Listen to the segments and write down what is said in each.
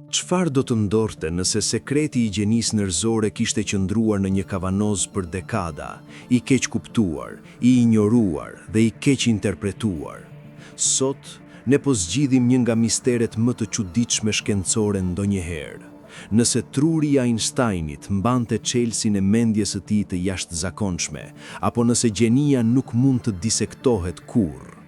Çfarë do të ndodhte nëse sekreti i gjenisë njerëzore kishte qëndruar në një kavanoz për dekada, i keq kuptuar, i injoruar dhe i keq interpretuar? Sot, ne po zgjidhim një nga misteret më të çuditshme shkencore ndonjëherë. Nëse truri i Einsteinit mbante çelësin e mendjes së tij të jashtëzakonshme, apo nëse gjenia nuk mund të disektohet kurrë.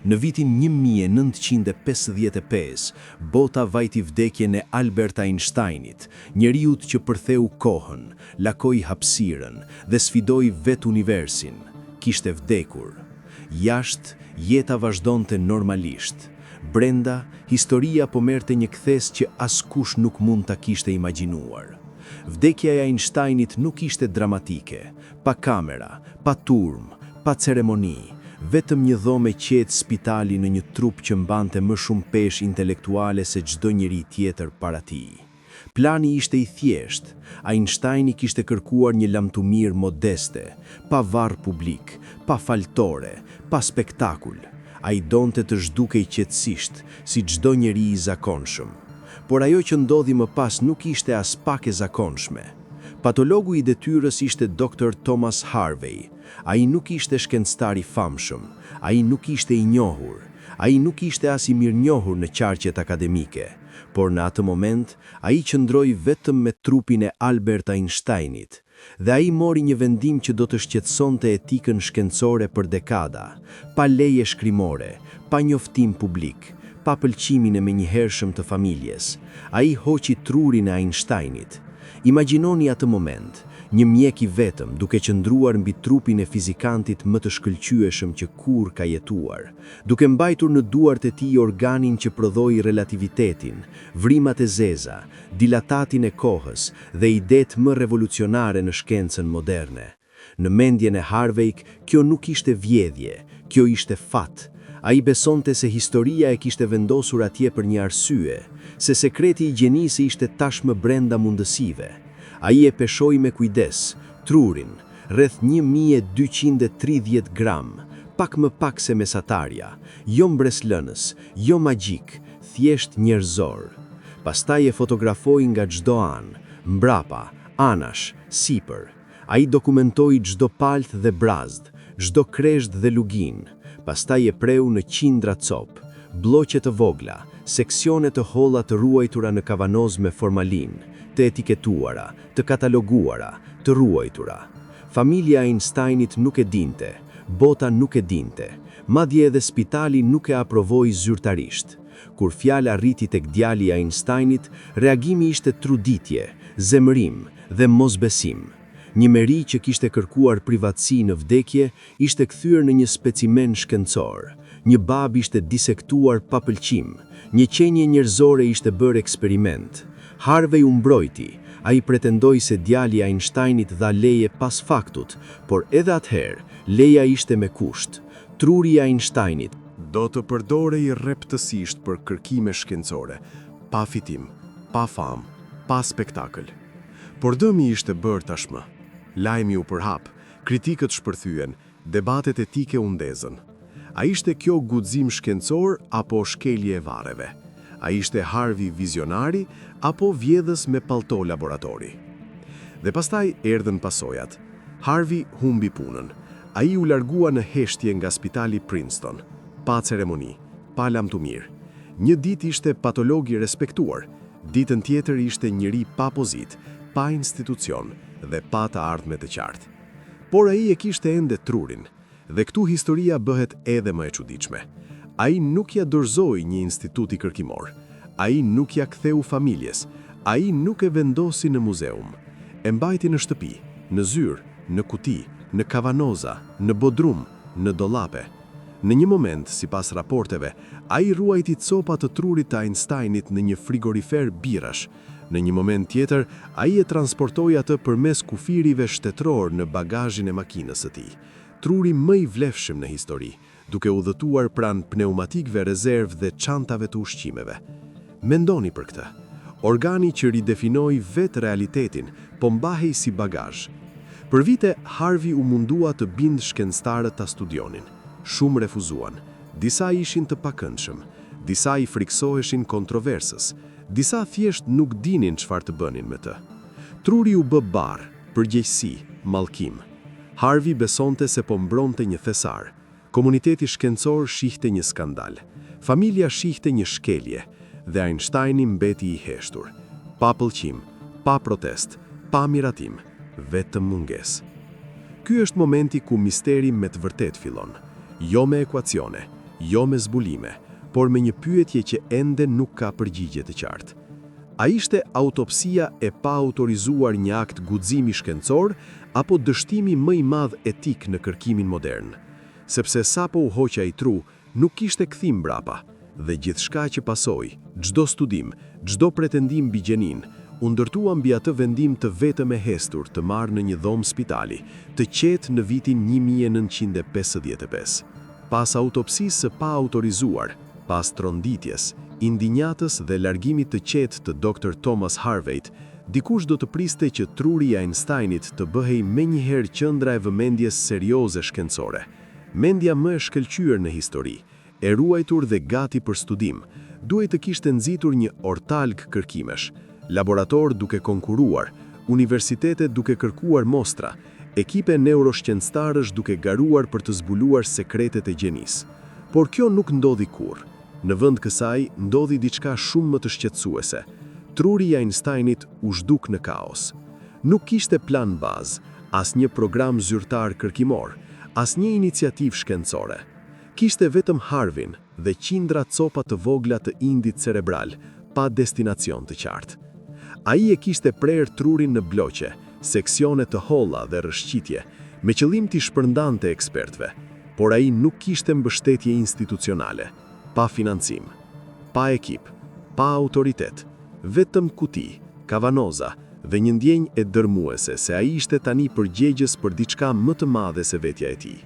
Në vitin 1955, bota vajti vdekjen e Albert Einsteinit, njeriut që përtheu kohën, lakoi hapësirën dhe sfidoi vetë universin. Kishte vdekur. Jashtë, jeta vazhdonte normalisht. Brenda, historia po merrte një kthes që askush nuk mund ta kishte imagjinuar. Vdekja e Einsteinit nuk ishte dramatike, pa kamera, pa turm, pa ceremoni. Vetëm një dhomë e qetë spitali në një trup që mbante më shumë peshë intelektuale se çdo njeri tjetër para tij. Plani ishte i thjeshtë. Einsteini kishte kërkuar një lamtumir modeste, pa varr publik, pa faltore, pa spektakul. Ai donte të zhdukej qetësisht, si çdo njeri i zakonshëm. Por ajo që ndodhi më pas nuk ishte as pak e zakonshme. Patologu i detyrës ishte Dr. Thomas Harvey. Ai nuk ishte shkencëtar i famshëm, ai nuk ishte i njohur, ai nuk ishte as i mirënjohur në qarqet akademike, por në atë moment ai qëndroi vetëm me trupin e Albert Einsteinit, dhe ai mori një vendim që do të shqetësonte etikën shkencore për dekada, pa leje shkrimore, pa njoftim publik, pa pëlqimin e menjëhershëm të familjes. Ai hoqi trurin e Einsteinit. Imagjinoni atë moment. Një mjek i vetëm duke qëndruar mbi trupin e fizikantit më të shkëlqyeshëm që kur ka jetuar, duke mbajtur në duart e tij organin që prodhoi relativitetin, vrimat e zeza, dilatatin e kohës dhe idetë më revolucionare në shkencën moderne. Në mendjen e Harvey, kjo nuk ishte vjedhje, kjo ishte fat. Ai besonte se historia e kishte vendosur atje për një arsye, se sekreti i gjenisë ishte tashmë brenda mundësive. Ai e peshoi me kujdes, trurin, rreth 1230 gram, pak më pak se mesatarja, jo mbreslënës, jo magjik, thjesht njerëzor. Pastaj e fotografoi nga çdo anë, mbrapa, anash, sipër. Ai dokumentoi çdo palth dhe brazd, çdo kresht dhe lugin. Pastaj e preu në qindra cop, bloqe të vogla, seksione të holla të ruajtura në kavanoz me formalin, të etiketuara, të kataloguara, të ruajtura. Familja Einsteinit nuk e dinte, bota nuk e dinte, madje edhe spitali nuk e aprovoi zyrtarisht. Kur fjala arriti tek djali i Einsteinit, reagimi ishte truditje, zemërim dhe mosbesim. Një meri që kishte kërkuar privatësi në vdekje, ishte kthyer në një specimen shkencor. Një bab ishte disektuar pa pëlqim, një qenie njerëzore ishte bërë eksperiment. Harvey u mbrojti. Ai pretendoi se djali i Einsteinit dha leje pas faktut, por edhe atëherë leja ishte me kusht. Truri i Einsteinit do të përdorej rreptësisht për kërkime shkencore, pa fitim, pa famë, pa spektakël. Por dëmi ishte bërë tashmë. Lajmi u përhap, kritikët shpërthyen, debatet etike u ndezën. A ishte kjo guxim shkencor apo shkelje e varreve? A ishte Harvey vizionari apo vjedhës me pallto laboratori? Dhe pastaj erdhën pasojat. Harvey humbi punën. Ai u largua në heshtje nga spitali Princeton, pa ceremoni, pa lamtumir. Një ditë ishte patolog i respektuar, ditën tjetër ishte njeri pa pozit, pa institucion dhe pa të ardhme të qartë. Por ai e kishte ende trurin, dhe këtu historia bëhet edhe më e çuditshme. Ai nuk ja dorëzoi një institut i kërkimor, ai nuk ja ktheu familjes, ai nuk e vendosi në muzeum. E mbajti në shtëpi, në zyrë, në kuti, në kavanoza, në bodrum, në dollape. Në një moment, sipas raporteve, ai ruajti copa të trurit të Einsteinit në një frigorifer birash. Në një moment tjetër, ai e transportoi atë përmes kufirive shtetëror në bagazhin e makinës së tij. Truri më i vlefshëm në histori, duke udhëtuar pranë pneumatikëve rezervë dhe çantave të ushqimeve. Mendoni për këtë. Organi që ridefinoi vetë realitetin, po mbahej si bagazh. Për vite, Harvey u mundua të bindë shkencëtarët ta studionin. Shumë refuzuan. Disa ishin të pakëndshëm, disa i friksoheshin kontroversës, Disa thjesht nuk dinin çfarë të bënin me të. Truri u bë barr, përgjegjësi, mallkim. Harvey besonte se po mbronte një thesar. Komuniteti shkencor shihte një skandal. Familja shihte një shkelje dhe Einsteini mbeti i heshtur. Pa pëlqim, pa protest, pa miratim, vetëm mungesë. Ky është momenti ku misteri me të vërtet fillon. Jo me ekuacione, jo me zbulime, por me një pyetje që ende nuk ka përgjigje të qartë. A ishte autopsia e pa autorizuar një akt guximi shkencor apo dështimi më i madh etik në kërkimin modern? Sepse sapo u hoqa i tru, nuk kishte kthim mbrapa, dhe gjithçka që pasoi, çdo studim, çdo pretendim mbi gjenin, u ndërtua mbi atë vendim të vetëm e hestur të marrë në një dhomë spitali, të qetë në vitin 1955. Pas autopsisë së pa autorizuar, pas tronditjes, indinjatës dhe largimit të qetë të Dr. Thomas Harveyt, dikush do të priste që truri i Einsteinit të bëhej menjëherë qendra e vëmendjes serioze shkencore. Mendja më e shkëlqyer në histori, e ruajtur dhe gati për studim, duhej të kishte nxitur një ortalg kërkimesh, laborator duke konkuruar, universitete duke kërkuar mostra, ekipe neuroshkencëtarësh duke garuar për të zbuluar sekretet e gjenisë. Por kjo nuk ndodhi kurrë. Në vend kësaj, ndodhi diçka shumë më të shqetësuese. Truri i Einsteinit u zhduk në kaos. Nuk kishte plan bazë, asnjë program zyrtar kërkimor, asnjë iniciativë shkencore. Kishte vetëm Harveyn dhe qindra copa të vogla të indit cerebral, pa destinacion të qartë. Ai e kishte prerë trurin në bloqe, seksione të holla dhe rrëshqitje, me qëllim t'i shpërndante ekspertëve, por ai nuk kishte mbështetje institucionale. Pa financim, pa ekip, pa autoritet, vetëm kuti, kavanoza dhe një ndjenjë e dërmuese se ai ishte tani përgjegjës për diçka më të madhe se vetja e tij.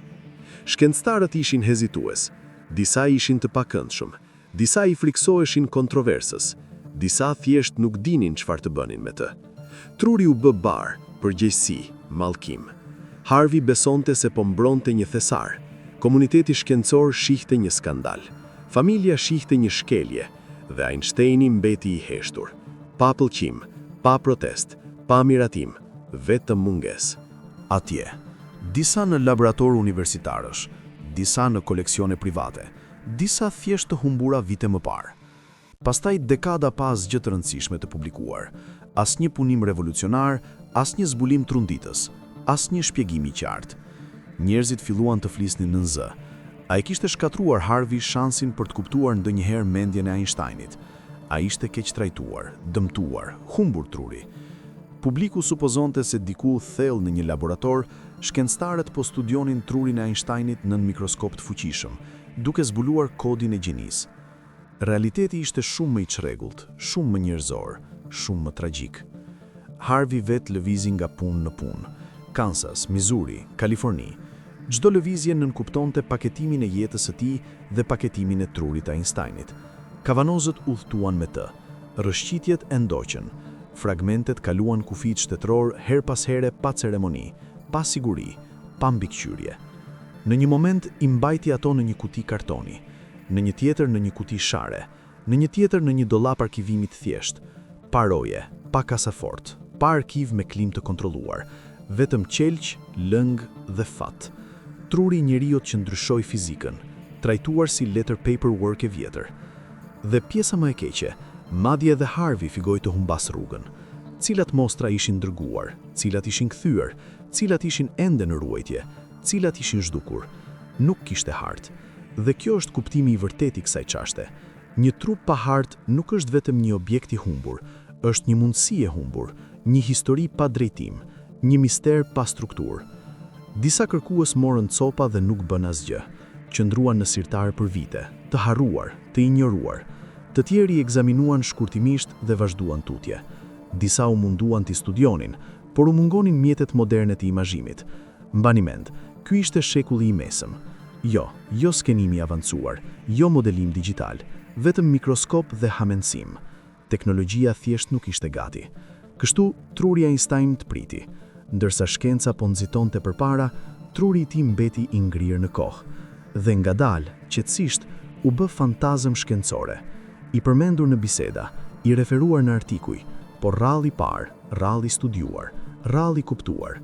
Shkencëtarët ishin hezitues, disa ishin të pakëndshëm, disa i friksoheshin kontroversës, disa thjesht nuk dinin çfarë të bënin me të. Truri u bë barr, përgjegjësi, mallkim. Harvey besonte se po mbronte një thesar. Komuniteti shkencor shihte një skandal. Familja shihte një shkelje dhe Einsteini mbeti i heshtur. Pa pëlqim, pa protest, pa miratim, vetëm mungesë. Atje, disa në laborator universitarësh, disa në koleksione private, disa thjesht të humbura vite më parë. Pastaj dekada pas gjë të rëndësishme të publikuar, asnjë punim revolucionar, asnjë zbulim trunditës, asnjë shpjegim i qartë. Njerëzit filluan të flisnin në zë. A i kishte shkatruar Harvey shansin për të kuptuar ndonjëherë mendjen e Einsteinit. A ishte keq trajtuar, dëmtuar, humbur truri. Publiku supozonte se diku thellë në një laborator, shkencëtarët po studionin trurin e Einsteinit nën mikroskop të fuqishëm, duke zbuluar kodin e gjenisë. Realiteti ishte shumë më i çrregullt, shumë më njerëzor, shumë më tragjik. Harvey vet lëvizi nga punë në punë. Kansas, Missouri, Kaliforni. Çdo lëvizje nënkuptonte paketimin e jetës së tij dhe paketimin e trurit të Einsteinit. Kavanozët udhëtuan me të, rrëshqitjet e ndoqën, fragmentet kaluan kufit shtetëror her pas here pa ceremoni, pa siguri, pa mbikëqyrje. Në një moment i mbajti ato në një kuti kartoni, në një tjetër në një kuti share, në një tjetër në një dollap arkivimi të thjesht, pa roje, pa kasafort, pa arkiv me klim të kontrolluar, vetëm qelq, lëng dhe fat. Truri i njeriut që ndryshoi fizikën, trajtuar si letter paperwork e vjetër. Dhe pjesa më e keqe, madje edhe Harvey figoi të humbas rrugën. Cilat mostra ishin dërguar, cilat ishin kthyer, cilat ishin ende në ruajtje, cilat ishin zhdukur. Nuk kishte hartë. Dhe kjo është kuptimi i vërtetë i kësaj çaste. Një trup pa hartë nuk është vetëm një objekt i humbur, është një mundësi e humbur, një histori pa drejtim, një mister pa strukturë. Disa kërkues morën copa dhe nuk bën asgjë, qëndruan në sirtar për vite, të harruar, të injoruar. Të tjerë i ekzaminuan shkurtimisht dhe vazhduan tutje. Disa u munduan të studionin, por u mungonin mjetet moderne të imazhimit. Mbani mend, ky ishte shekulli i mesëm. Jo skenimi i avancuar, jo modelim digjital, vetëm mikroskop dhe hamendësim. Teknologjia thjesht nuk ishte gati. Kështu truri i Einsteinit priti. Ndërsa shkenca po nxitonte përpara, truri i tij mbeti i ngrirë në kohë dhe ngadalë, qetësisht, u bë fantazëm shkencore. I përmendur në biseda, i referuar në artikuj, por rralli parë, rralli studiuar, rralli kuptuar.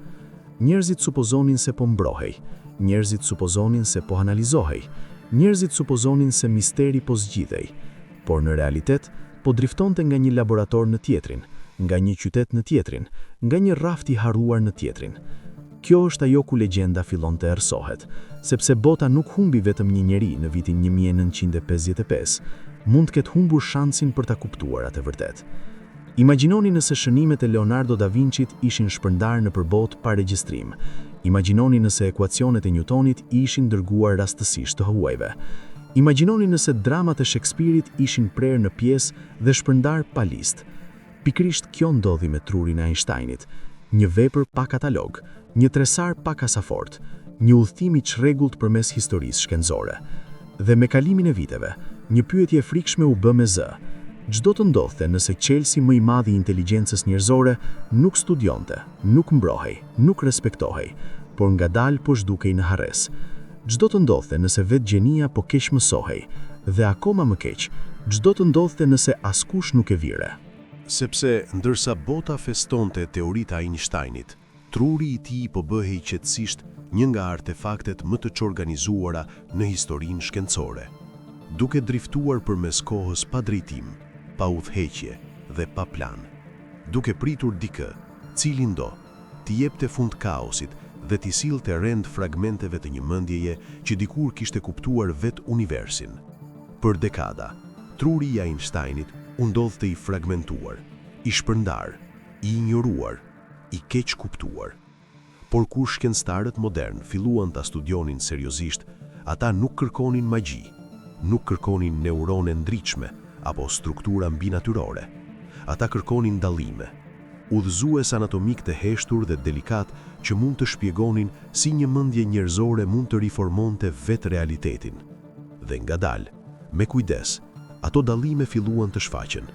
Njerëzit supozonin se po mbrohej, njerëzit supozonin se po analizohej, njerëzit supozonin se misteri po zgjidhej, por në realitet po driftonte nga një laborator në tjetrin, nga një qytet në tjetrin, nga një raft i harruar në tjetrin. Kjo është ajo ku legjenda fillon të errësohet, sepse bota nuk humbi vetëm një njeri në vitin 1955, mund të ketë humbur shansin për ta kuptuar atë vërtet. Imagjinoni nëse shënimet e Leonardo da Vinci ishin shpërndarë nëpër botë pa regjistrim. Imagjinoni nëse ekuacionet e Newtonit ishin dërguar rastësisht të huajve. Imagjinoni nëse dramat e Shakespeare-it ishin prerë në pjesë dhe shpërndarë pa listë. Pikërisht kjo ndodhi me trurin e Einsteinit, një vepër pa katalog, një tresar pa kasafort, një udhëtim i çrregullt përmes historisë shkencore. Dhe me kalimin e viteve, një pyetje e frikshme u bë me zë. Çdo të ndodhte nëse qelsi më i madh i inteligjencës njerëzore nuk studionte, nuk mbrohej, nuk respektohej, por ngadalë po zhdukej në harres. Çdo të ndodhte nëse vetë gjenia po keq mësohej, dhe akoma më keq, çdo të ndodhte nëse askush nuk e vire. Sepse ndërsa bota festonte teoritë e Einsteinit, truri i tij po bëhej qetësisht një nga artefaktet më të çorganizuara në historinë shkencore, duke driftuar përmes kohës pa drejtim, pa udhëheqje dhe pa plan, duke pritur dikë, cilin do, t'i jepte fund kaosit dhe t'i sillte rend fragmenteve të një mendjeje që dikur kishte kuptuar vetë universin. Për dekada, truri i Einsteinit u ndodhte i fragmentuar, i shpërndar, i injoruar, i keq kuptuar. Por kur shkencëtarët modern filluan ta studionin seriozisht, ata nuk kërkonin magji, nuk kërkonin neurone ndritshme apo struktura mbinatyrore. Ata kërkonin dallime, udhëzues anatomik të heshtur dhe delikat që mund të shpjegonin si një mendje njerëzore mund të riformonte vetë realitetin. Dhe ngadalë, me kujdes, ato dallime filluan të shfaqen.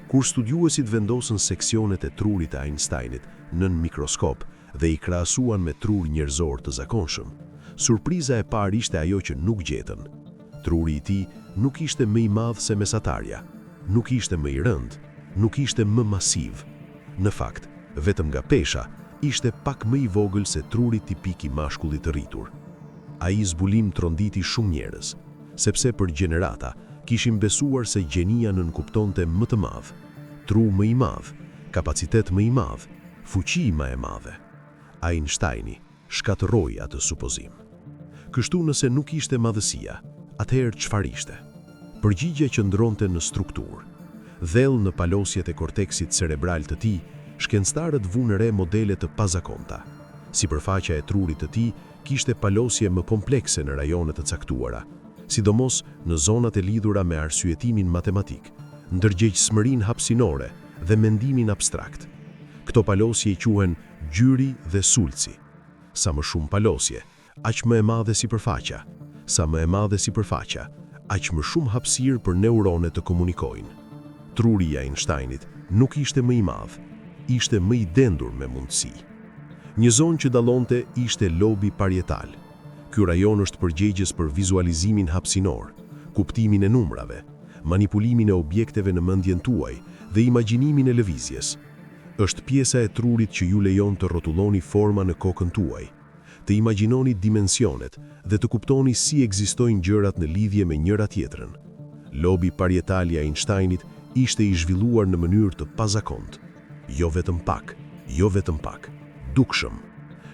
Kur studiuesit vendosën seksionet e trurit të Einsteinit nën mikroskop dhe i krahasuan me trur njerëzor të zakonshëm, surpriza e parë ishte ajo që nuk gjetën. Truri i tij nuk ishte më i madh se mesatarja, nuk ishte më i rënd, nuk ishte më masiv. Në fakt, vetëm nga pesha, ishte pak më i vogël se truri tipik i mashkullit të rritur. Ai zbulim tronditi shumë njerëz, sepse për gjenerata kishin besuar se gjenia nënkuptonte më të madh, tru më i madh, kapacitet më i madh, fuqi më e madhe. Einsteini shkatërroi atë supozim. Kështu nëse nuk ishte madhësia, atëherë çfarë ishte? Përgjigja qëndronte në strukturë. Dhellë në palosjet e korteksit cerebral të tij, shkencëtarët vunë re modele të pazakonta. Sipërfaqja e trurit të tij kishte palosje më komplekse në rajone të caktuara, sidomos në zonat e lidhura me arsyetimin matematik, ndërgjegjësmërinë hapësinore dhe mendimin abstrakt. Këto palosje i quhen gjyri dhe sulci. Sa më shumë palosje, aq më e madhe sipërfaqja. Sa më e madhe sipërfaqja, aq më shumë hapësirë për neuronet të komunikojnë. Truri i Einsteinit nuk ishte më i madh, ishte më i dendur me mundësi. Një zonë që dallonte ishte lobi parietal. Ky rajon është përgjegjës për vizualizimin hapësinor, kuptimin e numrave, manipulimin e objekteve në mendjen tuaj dhe imagjinimin e lëvizjes. Është pjesa e trurit që ju lejon të rrotulloni forma në kokën tuaj, të imagjinoni dimensionet dhe të kuptoni si ekzistojnë gjërat në lidhje me njëra tjetrën. Lobi parietal i Einsteinit ishte i zhvilluar në mënyrë të pazakontë, jo vetëm pak, dukshëm.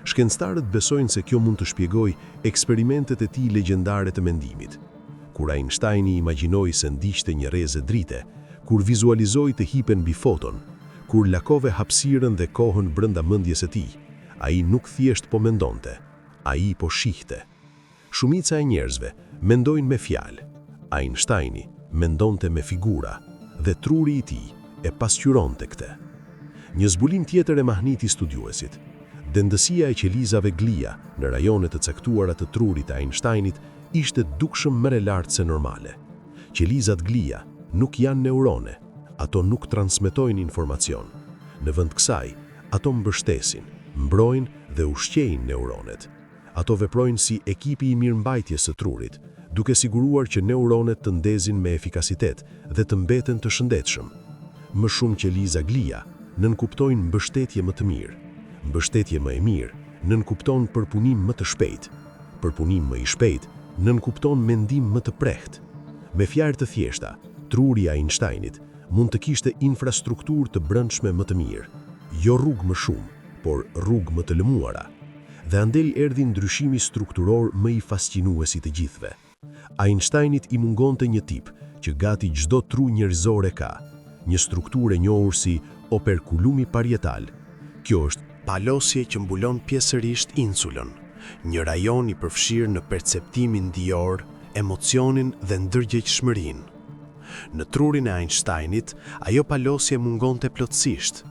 Shkencëtarët besojnë se kjo mund të shpjegojë eksperimentet e tij legjendare të mendimit. Kur Einsteini imagjinoi se ndiqte një rrezë drite, kur vizualizoi të hipen mbi foton, kur lakove hapësirën dhe kohën brenda mendjes së tij, ai nuk thjesht po mendonte, ai po shihte. Shumica e njerëzve mendojnë me fjalë. Einsteini mendonte me figura dhe truri i tij e pasqyronte këtë. Një zbulim tjetër e mahniti studiuesit. Dendësia e qelizave glia në rajonet të caktuara të trurit të Einsteinit ishte dukshëm më e lartë se normale. Qelizat glia nuk janë neurone, ato nuk transmetojnë informacion. Në vend kësaj, ato mbështesin, mbrojnë dhe ushqejnë neuronet. Ato veprojnë si ekipi i mirëmbajtjes së trurit, duke siguruar që neuronet të ndezin me efikasitet dhe të mbeten të shëndetshëm. më shumë që Liza Glia, nënkuptojnë mbështetje më të mirë. Mbështetje më e mirë nënkupton përpunim më të shpejt. Përpunim më i shpejt nënkupton mendim më të prehtë. Me fjalë të thjeshta, truri i Einsteinit mund të kishte infrastrukturë të brendshme më të mirë, jo rrugë më shumë, por rrugë më të lëmuara. Dhe andej erdhi ndryshimi strukturor më i fascinuesi të gjithëve. Einsteinit i mungonte një tip që gati çdo tru njerëzore ka, një strukturë e njohur si operkulumi parietal. Kjo është palosje që mbulon pjesërisht insulën, një rajon i përfshirë në perceptimin ndijor, emocionin dhe ndërgjegjshmërinë. Në trurin e Einsteinit, ajo palosje mungonte plotësisht.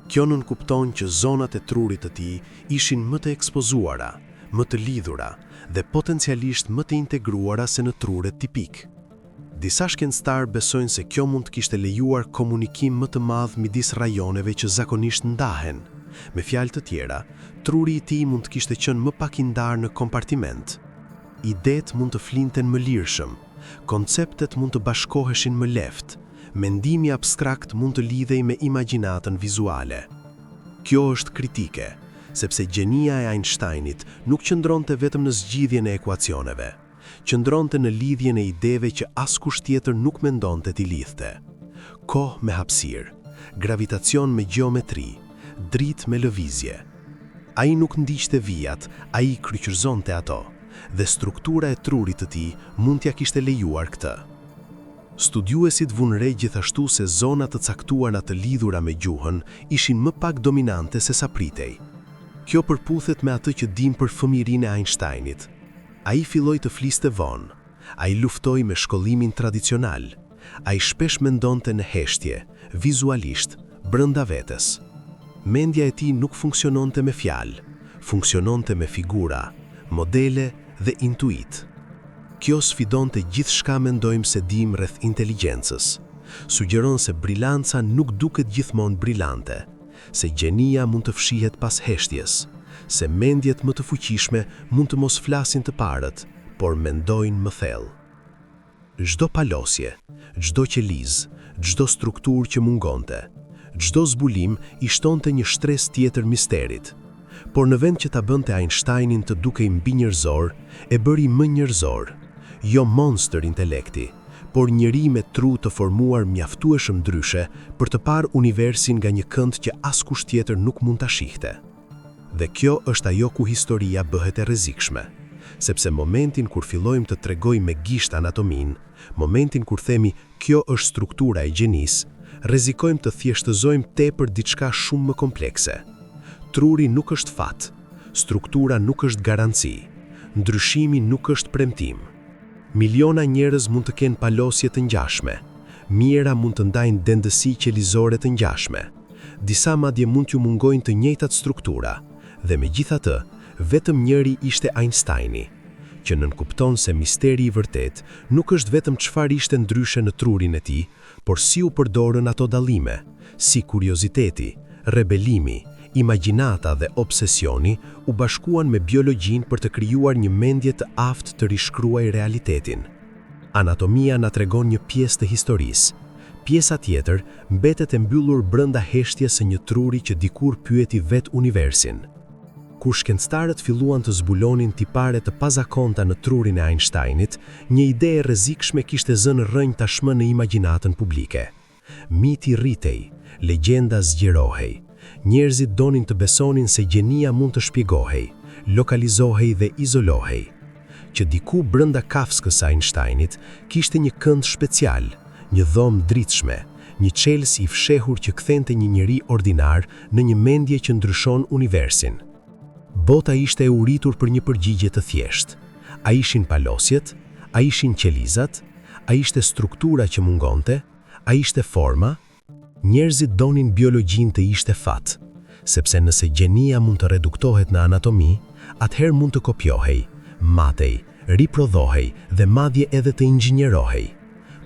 Kjo nënkupton që zonat e trurit të tij ishin më të ekspozuara, më të lidhura dhe potencialisht më të integruara se në truret tipik. Disa shkencëtar besojnë se kjo mund të kishte lejuar komunikim më të madh midis rajoneve që zakonisht ndahen. Me fjalë të tjera, truri i tij mund të kishte qenë më pak i ndarë në kompartiment. Idetë mund të flinten më lirshëm, konceptet mund të bashkoheshin më lehtë, mendimi abstrakt mund të lidhej me imagjinatën vizuale. Kjo është kritike, sepse gjenia e Einsteinit nuk qëndronte vetëm në zgjidhjen e ekuacioneve, qëndronte në lidhjen e ideve që askush tjetër nuk mendonte t'i lidhte. Kohë me hapësirë, gravitacion me gjeometri, dritë me lëvizje. Ai nuk ndiqte vijat, ai kryqëzonte ato, dhe struktura e trurit të tij mund t'ja kishte lejuar këtë. Studiuesit vunë re gjithashtu se zonat të caktuara të lidhura me gjuhën ishin më pak dominante se sa pritej. Kjo përputhet me atë që dim për fëmijërinë e Einsteinit. Ai filloi të fliste vonë, ai luftoi me shkollimin tradicional, ai shpesh mendonte në heshtje, vizualisht, brenda vetes. Mendja e tij nuk funksiononte me fjalë, funksiononte me figura, modele dhe intuit. Kjo sfidonte gjithçka mendojmë se dim rreth inteligjencës. Sugjeron se brilanca nuk duket gjithmonë brilante, se gjenia mund të fshihet pas heshtjes, se mendjet më të fuqishme mund të mos flasin të parët, por mendojnë më thellë. Çdo palosje, çdo qeliz, çdo strukturë që mungonte, çdo zbulim i shtonte një shtresë tjetër misterit. Por në vend që ta bënte Einsteinin të dukej mbi njerëzor, e bëri më njerëzor. Jo monster intelekti, por njeri me tru të formuar mjaftueshëm ndryshe për të parë universin nga një kënd që askush tjetër nuk mund ta shihte. Dhe kjo është ajo ku historia bëhet e rrezikshme, sepse momentin kur fillojmë të tregojmë me gisht anatomin, momentin kur themi kjo është struktura e gjenisë, rrezikojmë të thjeshtëzojmë tepër diçka shumë më komplekse. Truri nuk është fat, struktura nuk është garanci, ndryshimi nuk është premtim. Miliona njerëz mund të kenë palosje të ngjashme, mijëra mund të ndajnë dendësi qelizore të ngjashme, disa madje mund t'ju mungojnë të njëjtat struktura, dhe megjithatë, vetëm njëri ishte Einsteini, që nënkupton se misteri i vërtet nuk është vetëm çfarë ishte ndryshe në trurin e tij, por si u përdorën ato dallime, si kurioziteti, rebelimi, imagjinata dhe obsesioni u bashkuan me biologjinë për të krijuar një mendje të aftë të rishkruaj realitetin. Anatomia na tregon një pjesë të historisë. Pjesa tjetër mbetet e mbyllur brenda heshtjes së një truri që dikur pyeti vet universin. Kur shkencëtarët filluan të zbulonin tipare të pazakonta në trurin e Einsteinit, një ide e rrezikshme kishte zënë rrënjë tashmë në imagjinatën publike. Miti rritej, legjenda zgjerohej. Njerëzit donin të besonin se gjenia mund të shpjegohej, lokalizohej dhe izolohej. Që diku brenda kafshës së Einsteinit kishte një kënd special, një dhomë dritshme, një çelës i fshehur që kthente një njeri ordinar në një mendje që ndryshon universin. Bota ishte e uritur për një përgjigje të thjeshtë. A ishin palosjet, a ishin qelizat, a ishte struktura që mungonte, a ishte forma? Njerëzit donin biologjinë të ishte fat, sepse nëse gjenia mund të reduktohet në anatomi, atëherë mund të kopjohej, matej, riprodhohej dhe madje edhe të inxhinierohej.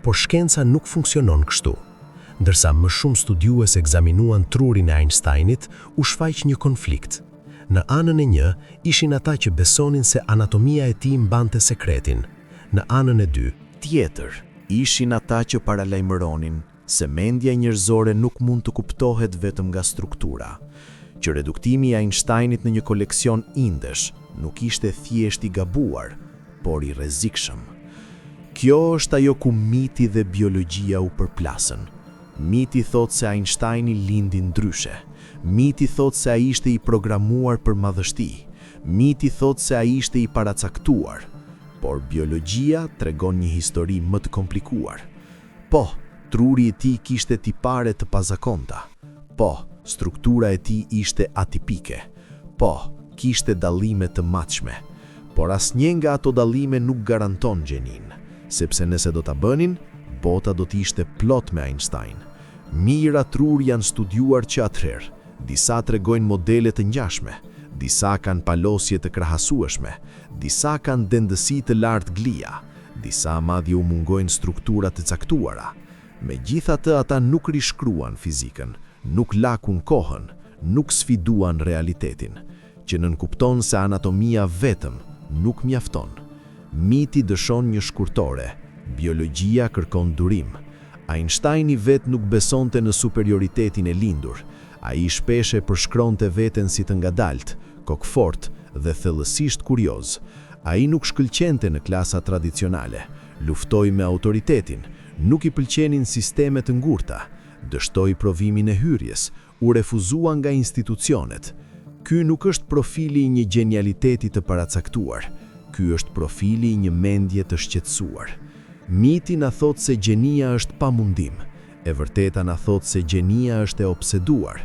Por shkenca nuk funksionon kështu. Ndërsa më shumë studiues ekzaminuan trurin e Einsteinit, u shfaq një konflikt. Në anën e një, ishin ata që besonin se anatomia e tij mbante sekretin. Në anën e dy, tjetër, ishin ata që paralajmëronin se mendja njerëzore nuk mund të kuptohet vetëm nga struktura, që reduktimi i Einsteinit në një koleksion indesh nuk ishte thjesht i gabuar, por i rrezikshëm. Kjo është ajo ku miti dhe biologjia u përplasën. Miti thot se Einsteini lindi ndryshe. Miti thot se ai ishte i programuar për madhështi. Miti thot se ai ishte i paracaktuar. Por biologjia tregon një histori më të komplikuar. Po, truri i tij kishte tipare të pazakonta. Po, struktura e tij ishte atipike. Po, kishte dallime të matshme. Por asnjë nga ato dallime nuk garanton gjenin, sepse nëse do ta bënin, bota do të ishte plot me Einstein. Mijëra trur janë studiuar që atëherë. Disa tregojnë modele të ngjashme, disa kanë palosje të krahasueshme, disa kanë dendësi të lartë glia, disa madje u mungojnë struktura të caktuara. Megjithatë, ata nuk rishkruan fizikën, nuk lakun kohën, nuk sfiduan realitetin, që nënkupton se anatomia vetëm nuk mjafton. Miti dëshon një shkurtore, biologjia kërkon durim. Einsteini vet nuk besonte në superioritetin e lindur. Ai shpesh e përshkronte veten si të ngadalt, kokfort dhe thellësisht kurioz. Ai nuk shkëlqente në klasa tradicionale, luftoi me autoritetin, nuk i pëlqenin sistemet të ngurta, dështoi provimin e hyrjes, u refuzua nga institucionet. Ky nuk është profili i një gjenialiteti të paracaktuar, ky është profili i një mendje të shqetësuar. Miti na thot se gjenia është pamundim, e vërteta na thot se gjenia është e obseduar.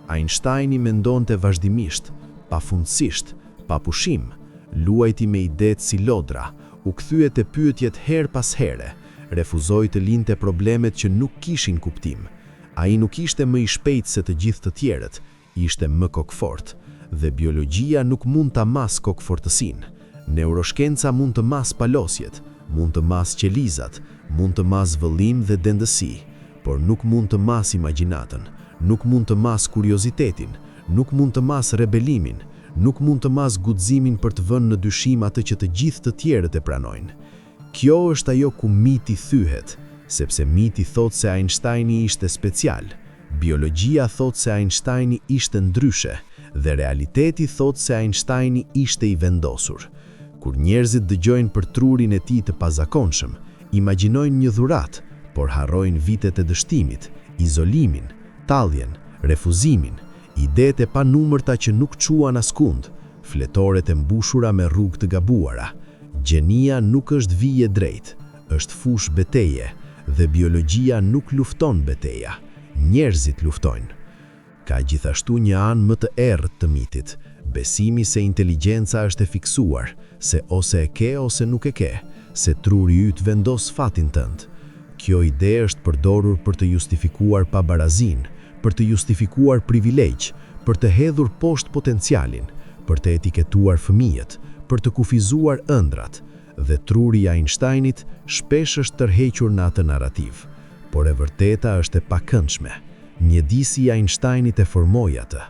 Einsteini mendonte vazhdimisht, pafundësisht, pa pushim, luajti me idetë si lodra, u kthye te pyetjet her pas here, refuzoi të linte problemet që nuk kishin kuptim. Ai nuk ishte më i shpejtë se të gjithë të tjerët, ishte më kokfort, dhe biologjia nuk mund ta mas kokfortësinë. Neuroshkenca mund të mas palosjet, mund të mas qelizat, mund të mas vëllim dhe dendësi, por nuk mund të mas imagjinatën, nuk mund të mas kuriozitetin, nuk mund të mas rebelimin, nuk mund të mas guximin për të vënë në dyshim atë që të gjithë të tjerët e pranojnë. Kjo është ajo ku miti thyhet, sepse miti thot se Einsteini ishte special, biologjia thot se Einsteini ishte ndryshe, dhe realiteti thot se Einsteini ishte i vendosur. Kur njerëzit dëgjojnë për trurin e tij të pazakonshëm, imagjinojnë një dhuratë, por harrojnë vitet e dështimit, izolimin, talljen, refuzimin, idetë e panumërta që nuk quan askund, fletoret e mbushura me rrugë të gabuara. Gjenia nuk është vije drejt, është fush beteje, dhe biologjia nuk lufton beteja, njerëzit luftojnë. Ka gjithashtu një anë më të errët të mitit, besimi se inteligjenca është e fiksuar, se ose e ke ose nuk e ke, se truri yt vendos fatin tënd. Kjo ide është përdorur për të justifikuar pabarazin, për të justifikuar privilegj, për të hedhur poshtë potencialin, për të etiketuar fëmijët, për të kufizuar ëndrat, dhe truri i Einsteinit shpesh është tërhequr në atë narrativ, por e vërteta është e pakëndshme. Mjedisi i Einsteinit e formoi atë.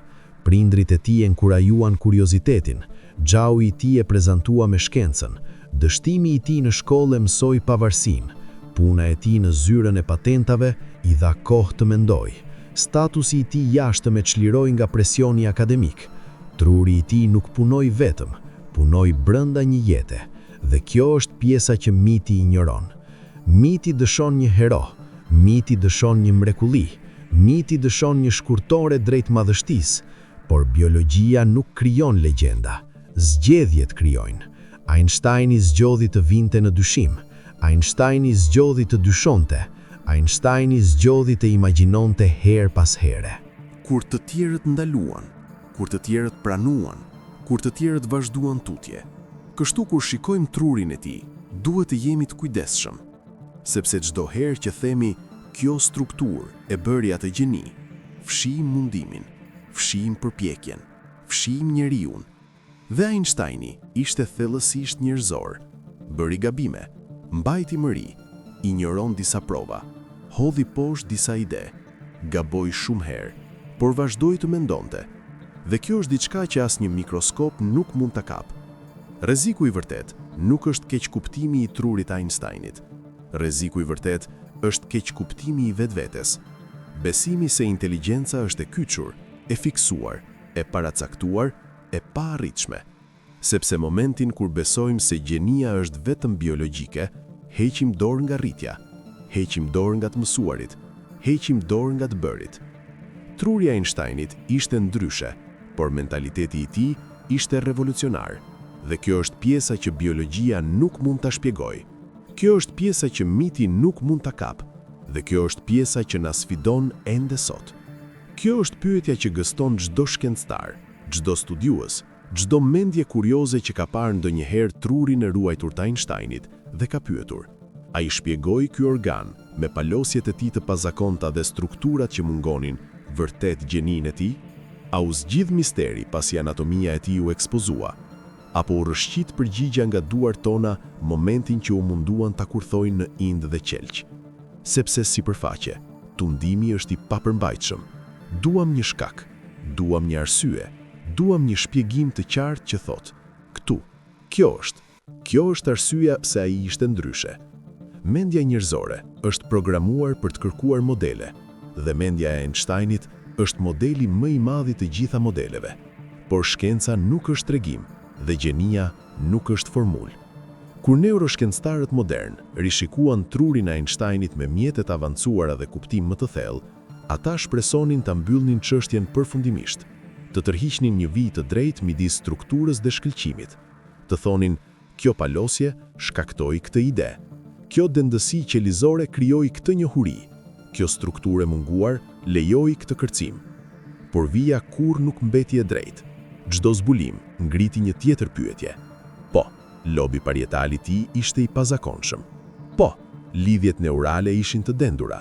Prindrit e tij enkurajuan kuriozitetin, xhau i tij e prezantua me shkencën, dështimi i tij në shkollë mësoi pavarësinë, puna e tij në zyrën e patentave i dha kohë të mendoj. Statusi i tij jashtëm e çliroi nga presioni akademik. Truri i tij nuk punoi vetëm, punoi brenda një jete, dhe kjo është pjesa që miti injoron. Miti dëshon një hero, miti dëshon një mrekulli, miti dëshon një shkurtore drejt madhështisë, por biologjia nuk krijon legjenda, zgjedhjet krijojnë. Einsteini zgjodhi të vinte në dyshim, Einsteini zgjodhi të dyshonte, Einsteini zgjodhi të imagjinonte her pas here. Kur të tjerët ndaluan, kur të tjerët pranuan, kur të tjerët vazhduan tutje. Kështu kur shikojmë trurin e tij, duhet të jemi të kujdesshëm, sepse çdo herë që themi kjo strukturë e bëri atë gjeni, fshijmë mundimin, fshijmë përpjekjen, fshijmë njeriun. Dhe Einsteini ishte thellësisht njerëzor, bëri gabime, mbajti mëri, injoron disa prova, hodhi poshtë disa ide, gaboi shumë herë, por vazhdoi të mendonte. Dhe kjo është diçka që asnjë mikroskop nuk mund ta kapë. Rreziku i vërtet nuk është keqkuptimi i trurit Einsteinit. Rreziku i vërtet është keqkuptimi i vetvetes. Besimi se inteligjenca është e kyçur, e fiksuar, e paracaktuar, e pa arritshme. Sepse momentin kur besojmë se gjenia është vetëm biologjike, heqim dorë nga rritja, heqim dorë nga të mësuarit, heqim dorë nga të bërit. Truri i Einsteinit ishte ndryshe, por mentaliteti i tij ishte revolucionar. Dhe kjo është pjesa që biologjia nuk mund ta shpjegojë. Kjo është pjesa që miti nuk mund ta kapë. Dhe kjo është pjesa që na sfidon ende sot. Kjo është pyetja që gëston çdo shkencëtar, çdo studiues, çdo mendje kurioze që ka parë ndonjëherë trurin e ruajtur të Einsteinit dhe ka pyetur: a i shpjegoi ky organ me palosjet e tij të pazakonta dhe strukturat që mungonin vërtet gjeninë e tij? A u zgjidh misteri pasi anatomia e tij u ekspozua? Apo u rrëshqit përgjigja nga duart tona momentin që u munduan ta kurthojnë në Indë dhe Qelq? Sepse sipërfaqe, tundimi është i papërmbajtshëm. Duam një shkak, duam një arsye, duam një shpjegim të qartë që thotë: këtu, kjo është arsyeja pse ai ishte ndryshe. Mendja njerëzore është programuar për të kërkuar modele, dhe mendja e Einsteinit është modeli më i madh i të gjitha modeleve. Por shkenca nuk është tregim dhe gjenia nuk është formulë. Kur neuroshkencëtarët modern rishikuan trurin e Einsteinit me mjetet avancuara dhe kuptim më të thellë, ata shpresonin ta mbyllnin çështjen përfundimisht, të tërhiqnin një vijë të drejtë midis strukturës dhe shkëlqimit, të thonin: kjo palosje shkaktoi këtë ide, kjo dendësi qelizore krijoi këtë njohuri, kjo strukturë e munguar lejoi këtë kërcim. Por vija kurrë nuk mbeti e drejtë. Çdo zbulim ngriti një tjetër pyetje. Po, lobi parietal i tij ishte i pazakonshëm. Po, lidhjet neurale ishin të dendura.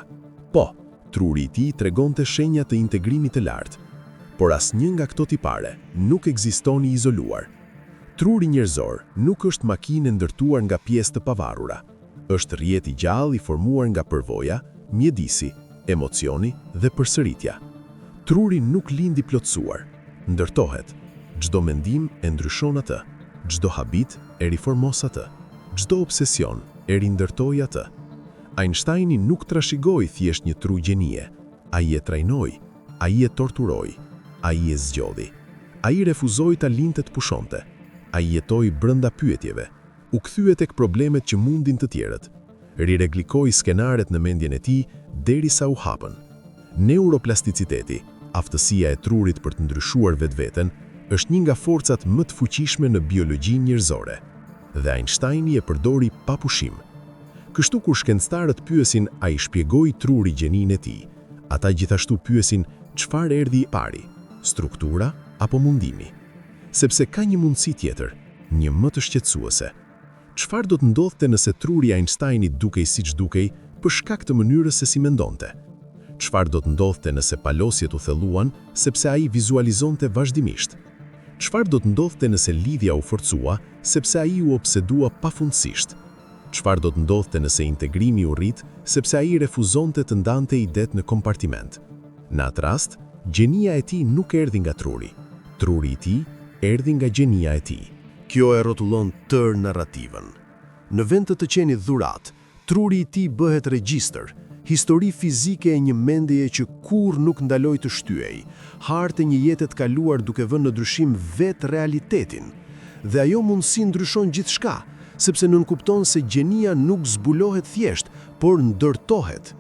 Po, truri i tij tregonte shenja të integrimit të lartë. Por asnjë nga këto tipare nuk ekziston i izoluar. Truri njerëzor nuk është makinë ndërtuar nga pjesë të pavarura. Është rrjet i gjallë i formuar nga përvoja, mjedisi, emocioni dhe përsëritja. Truri nuk lind i plotësuar, ndërtohet. Çdo mendim e ndryshon atë, çdo habit e riformos atë, çdo obsesion e rindërtoi atë. Einsteini nuk trashëgoi thjesht një tru gjenie, ai e trajnoi, ai e torturoi, ai e zgjodhi. Ai refuzoi ta lindte të pushonte. Ai jetoi brenda pyetjeve, u kthye tek problemet që mundin të tjerët. Rireglikoi skenaret në mendjen e tij derisa u hapën. Neuroplasticiteti, aftësia e trurit për të ndryshuar vetveten, është një nga forcat më të fuqishme në biologjinë njerëzore, dhe Einsteini e përdori pa pushim. Kështu kur shkencëtarët pyesin a i shpjegoi truri gjeninë e tij, ata gjithashtu pyesin çfarë erdhi pari, struktura apo mundimi. Sepse ka një mundësi tjetër, një më të shqetësuese. Çfarë do të ndodhte nëse truri i Einsteinit dukej siç dukej për shkak të mënyrës se si mendonte? Çfarë do të ndodhte nëse palosjet u thelluan sepse ai vizualizonte vazhdimisht? Çfarë do të ndodhte nëse lidhja u forcua sepse ai u obsedua pafundësisht? Çfarë do të ndodhte nëse integrimi u rrit sepse ai refuzonte të ndante idet në kompartiment? Në atë rast, gjenia e tij nuk erdhi nga truri. Truri i tij erdhi nga gjenia e tij. Kjo e rrotullon tër narrativën. Në vend të qenit dhurat, truri i tij bëhet regjistër, histori fizike e një mendjeje që kurrë nuk ndaloi të shtyej, hartë e një jete të kaluar duke vënë në ndryshim vetë realitetin. Dhe ajo mundësi ndryshon gjithçka, sepse nënkupton se gjenia nuk zbulohet thjesht, por ndërtohet.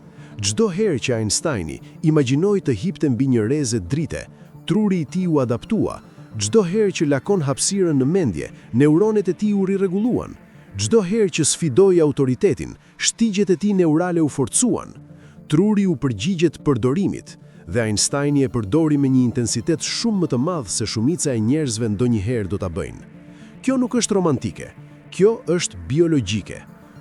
Çdo herë që Einsteini imagjinoi të hipte mbi një rrezë drite, truri i tij u adaptua. Çdo herë që lakon hapësirën në mendje, neuronet e tij u rirregulluan. Çdo herë që sfidoi autoritetin, shtigjet e tij neurale u forcuan. Truri u përgjigjet përdorimit, dhe Einsteini e përdori me një intensitet shumë më të madh se shumica e njerëzve ndonjëherë do ta bëjnë. Kjo nuk është romantike, kjo është biologjike.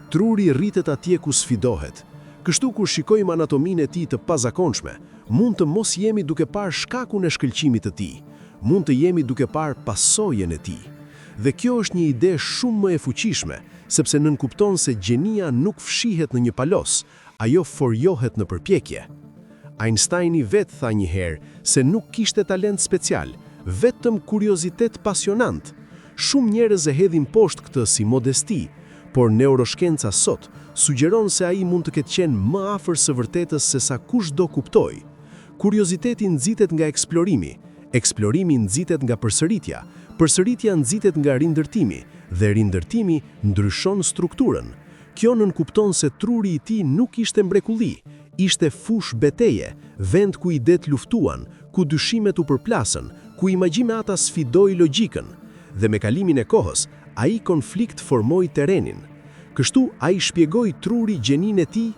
Truri rritet atje ku sfidohet. Kështu kur shikojmë anatominë e tij të pazakonshme, mund të mos jemi duke parë shkakun e shkëlqimit të tij. Mund të jemi duke parë pasojën e tij. Dhe kjo është një ide shumë më e fuqishme, sepse nënkupton se gjenia nuk fshihet në një palos, ajo forjohet në përpjekje. Einsteini vetë tha një herë se nuk kishte talent special, vetëm kuriozitet pasionant. Shumë njerëz e hedhin poshtë këtë si modesti, por neuroshkenca sot sugjeron se ai mund të ketë qenë më afër së vërtetës se sa kushdo kuptoi. Kurioziteti nxitet nga eksplorimi, eksplorimi nxitet nga përsëritja, përsëritja nxitet nga rindërtimi dhe rindërtimi ndryshon strukturën. Kjo nënkupton se truri i tij nuk ishte mrekulli, ishte fush beteje, vend ku idet luftuan, ku dyshimet u përplasën, ku imagjinata sfidoi logjikën. Dhe me kalimin e kohës, ai konflikt formoi terrenin. Kështu ai shpjegoi truri gjenin e tij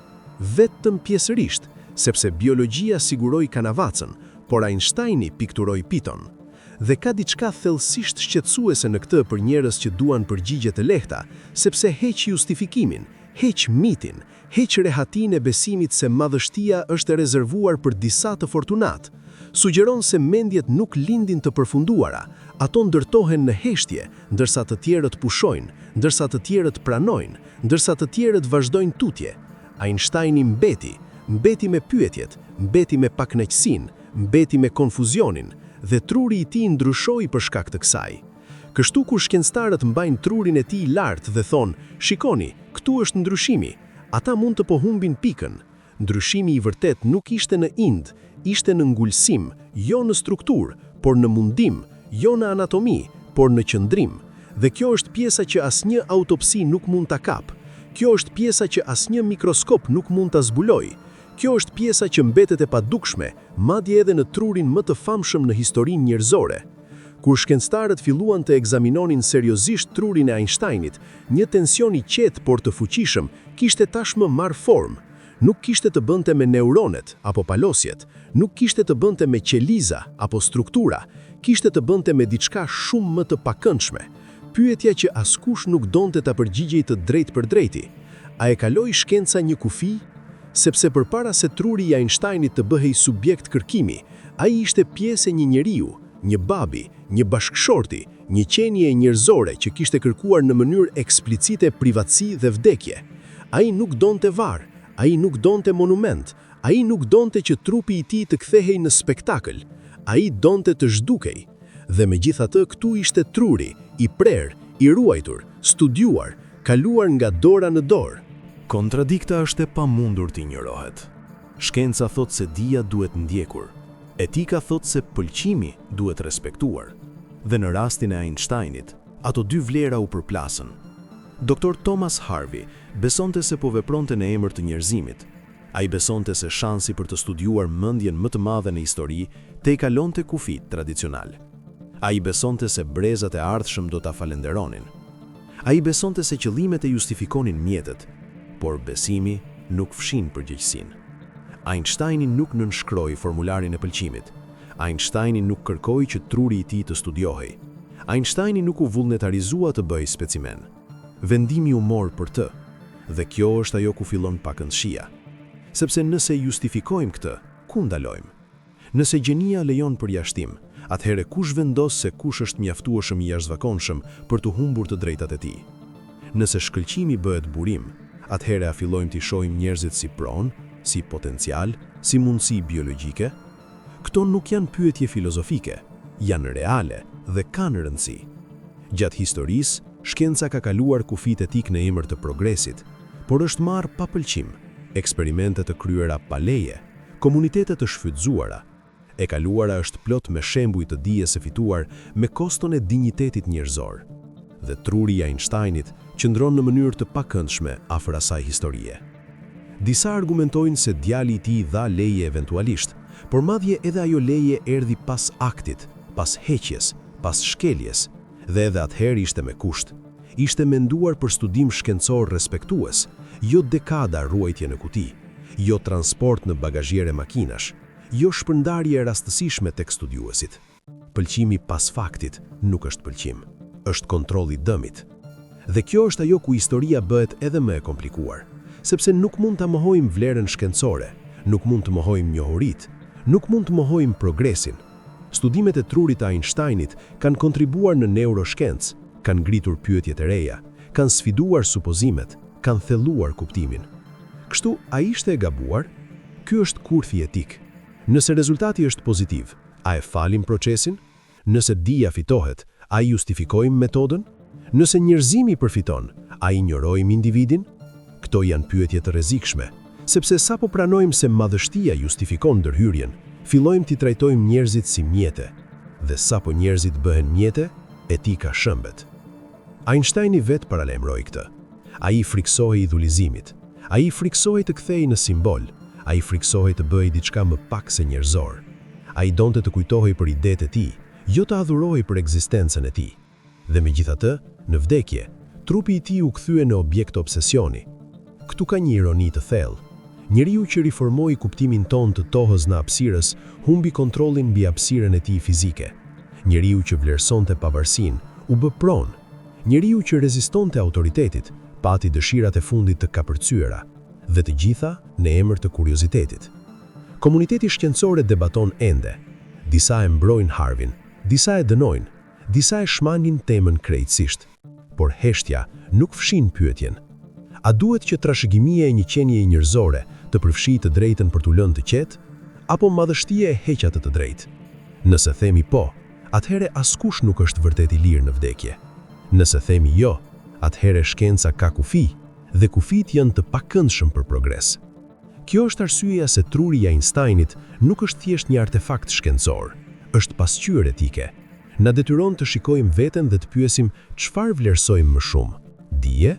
vetëm pjesërisht, sepse biologjia siguroi kanavacën, por Einsteini pikturoi piton. Dhe ka diçka thellësisht shqetësuese në këtë për njerëz që duan përgjigje të lehta, sepse heq justifikimin, heq mitin, heq rehatin e besimit se madhështia është e rezervuar për disa të fortunat. Sugjeron se mendjet nuk lindin të përfunduara, ato ndërtohen në heshtje, ndërsa të tjerët pushojnë, ndërsa të tjerët pranojnë, ndërsa të tjerët vazhdojnë tutje. Einsteini mbeti me pyetjet, mbeti me pakënaqësinë, mbeti me konfuzionin, dhe truri i tij ndryshoi për shkak të kësaj. Kështu kur shkencëtarët mbajnë trurin e tij lart dhe thonë, "Shikoni, këtu është ndryshimi", ata mund të pohumbin pikën. Ndryshimi i vërtet nuk ishte në ind, ishte në ngulësim, jo në strukturë, por në mundim, jo në anatomi, por në qëndrim. Dhe kjo është pjesa që asnjë autopsi nuk mund ta kap. Kjo është pjesa që asnjë mikroskop nuk mund ta zbulojë. Kjo është pjesa që mbetet e padukshme, madje edhe në trurin më të famshëm në historinë njerëzore. Kur shkencëtarët filluan të ekzaminonin seriozisht trurin e Einsteinit, një tension i qetë por të fuqishëm kishte tashmë marrë formë. Nuk kishte të bënte me neuronet apo palosjet, nuk kishte të bënte me qeliza apo struktura, kishte të bënte me diçka shumë më të pakëndshme. Pyetja që askush nuk donte ta përgjigjej të drejtë për drejti. A e kaloi shkenca një kufi? Sepse përpara se truri i Einsteinit të bëhej subjekt kërkimi, ai ishte pjesë e një njeriu, një babi, një bashkëshorti, një qenie njerëzore që kishte kërkuar në mënyrë eksplicite privatësi dhe vdekje. Ai nuk donte varr, ai nuk donte monument, ai nuk donte që trupi i tij të kthehej në spektakël, ai donte të zhdukej. Dhe megjithatë këtu ishte truri, i prerë, i ruajtur, studiuar, kaluar nga dora në dorë. Kontradikta është e pamundur të injorohet. Shkenca thot se dija duhet ndjekur. Etika thot se pëlqimi duhet respektuar. Dhe në rastin e Einsteinit, ato dy vlera u përplasën. Dr. Thomas Harvey besonte se po vepronte në emër të njerëzimit. Ai besonte se shansi për të studiuar mendjen më të madhe në histori te i kalonte kufit tradicional. Ai besonte se brezat e ardhshëm do ta falenderonin. Ai besonte se qëllimet e justifikonin mjetet, por besimi nuk fshin përgjegjësinë. Einsteini nuk nënshkroi formularin e pëlqimit. Einsteini nuk kërkoi që truri i tij të studiohej. Einsteini nuk u vullnetarizua të bëj specimen. Vendimi u mor për të, dhe kjo është ajo ku fillon pakëndshia. Sepse nëse justifikojmë këtë, ku ndalojmë? Nëse gjenia lejon përjashtim, atëherë kush vendos se kush është mjaftueshëm i jashtëzakonshëm për të humbur të drejtat e tij? Nëse shkëlqimi bëhet burim, atëherë a fillojmë t'i shohim njerëzit si pronë, si potencial, si mundësi biologjike? Këto nuk janë pyetje filozofike, janë reale dhe kanë rëndësi. Gjatë historisë, shkenca ka kaluar kufit etik në emër të progresit, por është marrë pa pëlqim, eksperimente të kryera pa leje, komunitete të shfrytzuara. E kaluara është plot me shembuj të dijes së fituar me koston e dinjitetit njerëzor. Dhe truri i Einsteinit qëndron në mënyrë të pakëndshme afër asaj historie. Disa argumentojnë se djali i tij dha leje eventualisht, por madje edhe ajo leje erdhi pas aktit, pas heqjes, pas shkeljes, dhe edhe atëherë ishte me kusht. Ishte menduar për studim shkencor respektues, jo dekada ruajtje në kuti, jo transport në bagazhiere makinash, jo shpërndarje rastësishme tek studiuesit. Pëlqimi pas faktit nuk është pëlqim, është kontrolli i dëmit. Dhe kjo është ajo ku historia bëhet edhe më e komplikuar, sepse nuk mund ta mohojmë vlerën shkencore, nuk mund të mohojmë njohuritë, nuk mund të mohojmë progresin. Studimet e trurit të Einsteinit kanë kontribuar në neuroshkencë, kanë ngritur pyetje të reja, kanë sfiduar supozimet, kanë thelluar kuptimin. Kështu, a ishte e gabuar? Ky është kurthi etik. Nëse rezultati është pozitiv, a e falim procesin? Nëse dija fitohet, a justifikojmë metodën? Nëse njerëzimi përfiton, A injorojmë individin? Këto janë pyetje të rrezikshme, sepse sapo pranojmë se madhështia justifikon ndërhyrjen, fillojmë t'i trajtojmë njerëzit si mjete, dhe sapo njerëzit bëhen mjete, etika shëmbet. Einsteini vetë paralajmëroi këtë. Ai friksohej idhullizimit, ai friksohej të kthehej në simbol, ai friksohej të bëhej diçka më pak se njerëzor. Ai donte të kujtohej për idetë e tij, jo të adhurohej për ekzistencën e tij. Dhe megjithatë, në vdekje, trupi i tij u kthye në objekt obsesioni. Këtu ka një ironi të thellë. Njeriu që riformoi kuptimin ton të tohës në hapësirës, humbi kontrollin mbi hapësirën e tij fizike. Njeriu që vlerësonte pavarësinë, u bë pronë. Njeriu që rezistonte autoritetit, pati dëshirat e fundit të kapërcyera, dhe të gjitha në emër të kuriozitetit. Komuniteti shkencor debaton ende. Disa e mbrojnë Harvin, disa e dënojnë, disa e shmangin temën krejtësisht. Por heshtja nuk fshin pyetjen. A duhet që trashëgimia e një qenie njerëzore të përfshijë të drejtën për t'u lënë të qetë, apo madhështia e heq atë të drejtë? Nëse themi po, atëherë askush nuk është vërtet i lirë në vdekje. Nëse themi jo, atëherë shkenca ka kufi, dhe kufit janë të pakëndshëm për progres. Kjo është arsyeja se truri i Einsteinit nuk është thjesht një artefakt shkencor, është pasqyrë etike. Na detyron të shikojmë veten dhe të pyesim çfarë vlerësojmë më shumë: dije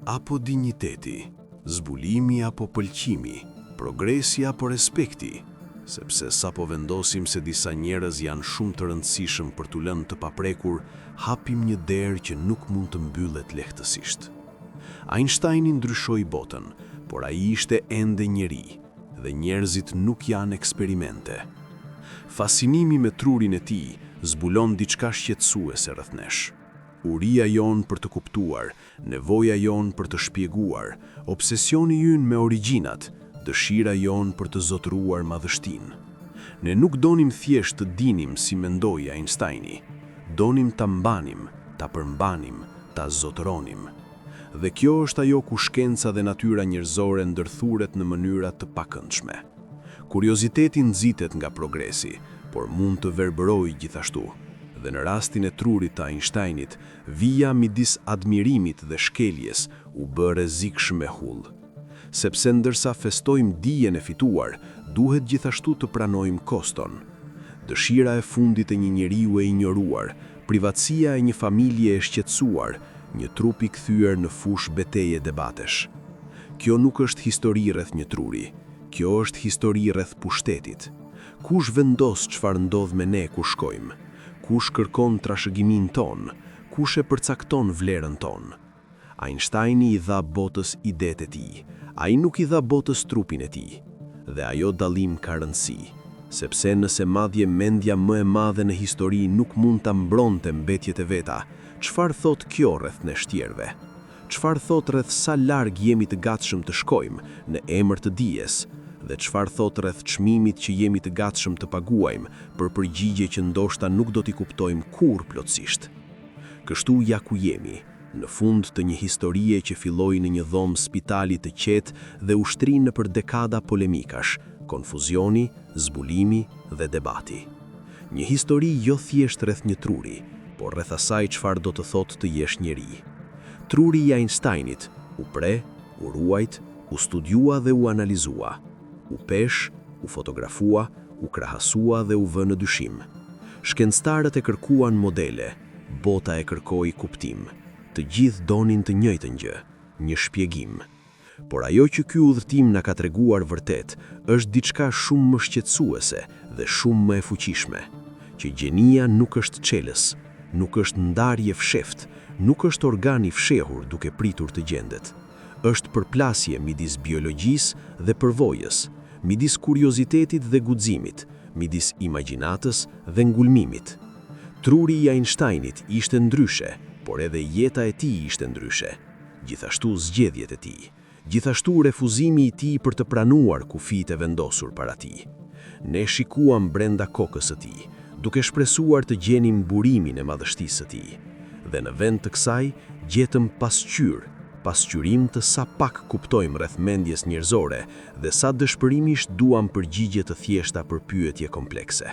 apo dinjiteti, zbulimi apo pëlqimi, progresi apo respekti, sepse sapo vendosim se disa njerëz janë shumë të rëndësishëm për t'u lënë të paprekur, hapim një derë që nuk mund të mbyllet lehtësisht. Einsteini ndryshoi botën, por ai ishte ende njeri, dhe njerëzit nuk janë eksperimente. Fascinimi me trurin e tij zbulon diçka shqetësuese rreth nesh. Uria jonë për të kuptuar, nevoja jonë për të shpjeguar, obsesioni ynë me origjinat, dëshira jonë për të zotëruar madhështinë. Ne nuk donim thjesht të dinim si mendoi Einsteini, donim ta mbanim, ta përmbanim, ta zotëronim. Dhe kjo është ajo ku shkenca dhe natyra njerëzore ndërthuret në mënyra të pakëndshme. Kurioziteti nxitet nga progresi, por mund të verbërojë gjithashtu. Dhe në rastin e trurit të Einsteinit, vija midis admirimit dhe shkeljes u bë rrezikshme hull. Sepse ndërsa festojmë dijen e fituar, duhet gjithashtu të pranojmë koston. Dëshira e fundit e një njeriu e injoruar, privatësia e një familje e shqetësuar, një trup i kthyer në fush beteje debatesh. Kjo nuk është histori rreth një truri, kjo është histori rreth pushtetit. Kush vendos çfarë ndodh me ne ku shkojmë? Kush kërkon trashëgimin ton, kush e përcakton vlerën ton. Einsteini i dha botës idetë e tij, ai nuk i dha botës trupin e tij. Dhe ajo dallim ka rëndësi, sepse nëse madje mendja më e madhe në histori nuk mund ta mbronte mbetjet e veta, çfarë thot kjo rreth ne shtjerëve? Çfarë thot rreth sa larg jemi të gatshëm të shkojmë në emër të dijes? Dhe çfarë thot rreth çmimit që jemi të gatshëm të paguajmë për përgjigje që ndoshta nuk do t'i kuptojmë kurrë plotësisht. Kështu ja ku jemi, në fund të një historie që filloi në një dhomë spitali të qetë dhe u shtri nëpër dekada polemikash, konfuzioni, zbulimi dhe debati. Një histori jo thjesht rreth një truri, por rreth asaj çfarë do të thotë të jesh njeri. Truri i Einsteinit u pre, u ruajt, u studiua dhe u analizua. U pesh, u fotografua, u krahasua dhe u vë në dyshim. Shkencëtarët e kërkuan modele, bota e kërkoi kuptim. Të gjithë donin të njëjtën gjë, një shpjegim. Por ajo që ky udhëtim na ka treguar vërtet, është diçka shumë më shqetësuese dhe shumë më e fuqishme, që gjenia nuk është çelës, nuk është ndarje fsheft, nuk është organ i fshehur duke pritur të gjendet. Është përplasje midis biologjisë dhe përvojës, midis kuriozitetit dhe guximit, midis imagjinatës dhe ngulmimit. Truri i Einsteinit ishte ndryshe, por edhe jeta e tij ishte ndryshe. Gjithashtu zgjedhjet e tij, gjithashtu refuzimi i tij për të pranuar kufitë e vendosur para tij. Ne shikuam brenda kokës së tij, duke shpresuar të gjenim burimin e madhështisë së tij. Dhe në vend të kësaj, gjetëm pasqyrim të sa pak kuptojmë rreth mendjes njerëzore dhe sa dëshpërimisht duam përgjigje të thjeshta për pyetje komplekse.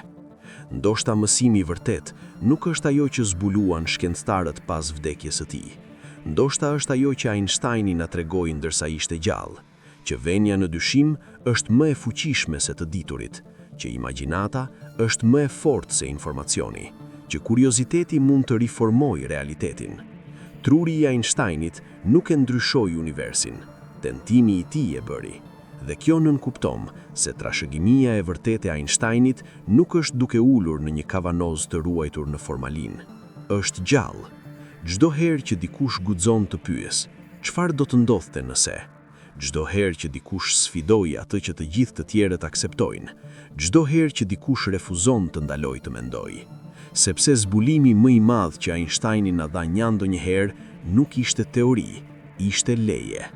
Ndoshta mësimi i vërtet nuk është ajo që zbuluan shkencëtarët pas vdekjes së tij. Ndoshta është ajo që Einsteini na tregoi ndërsa ishte gjallë, që vënia në dyshim është më e fuqishme se të diturit, që imagjinata është më e fortë se informacioni, që kurioziteti mund të riformojë realitetin. Truri i Einsteinit nuk e ndryshoi universin, tentimi i tij e bëri. Dhe kjo nënkupton se trashëgimia e vërtetë e Einsteinit nuk është duke ulur në një kavanoz të ruajtur në formalin. Është gjallë. Çdo herë që dikush guxon të pyes, çfarë do të ndodhte nëse? Çdo herë që dikush sfidoi atë që të gjithë të tjerët akseptojnë, çdo herë që dikush refuzon të ndalojë të mendojë. Sepse zbulimi më i madh që Einsteini na dha ndonjëherë nuk ishte teori, ishte leje.